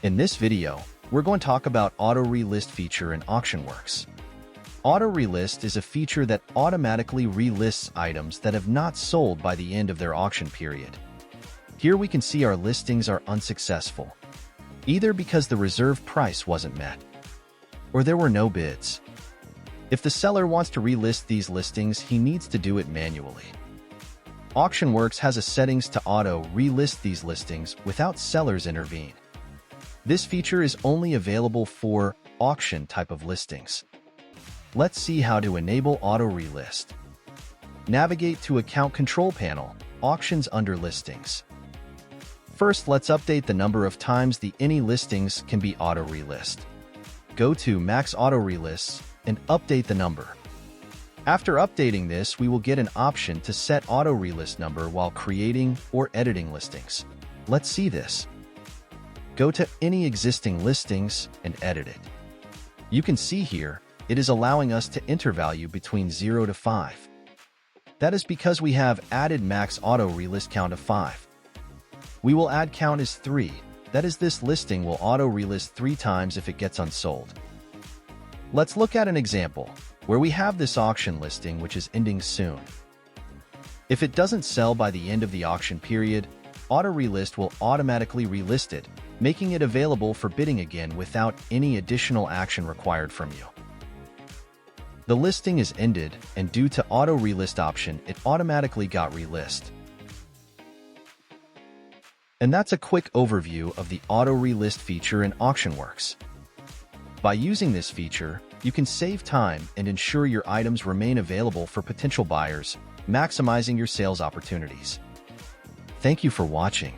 In this video, we're going to talk about Auto Relist feature in AuctionWorx. Auto Relist is a feature that automatically relists items that have not sold by the end of their auction period. Here we can see our listings are unsuccessful, either because the reserve price wasn't met, or there were no bids. If the seller wants to relist these listings, he needs to do it manually. AuctionWorx has a settings to auto relist these listings without sellers intervene. This feature is only available for auction type of listings. Let's see how to enable auto relist. Navigate to Account Control Panel, Auctions under Listings. First, let's update the number of times the any listings can be auto relist. Go to Max Auto Relists and update the number. After updating this, we will get an option to set auto relist number while creating or editing listings. Let's see this. Go to any existing listings and edit it. You can see here, it is allowing us to enter value between 0 to 5. That is because we have added max auto relist count of 5. We will add count as 3. That is, this listing will auto relist 3 times if it gets unsold. Let's look at an example where we have this auction listing which is ending soon. If it doesn't sell by the end of the auction period, Auto Relist will automatically relist it, making it available for bidding again without any additional action required from you. The listing is ended, and due to Auto Relist option, it automatically got relist. And that's a quick overview of the Auto Relist feature in AuctionWorx. By using this feature, you can save time and ensure your items remain available for potential buyers, maximizing your sales opportunities. Thank you for watching.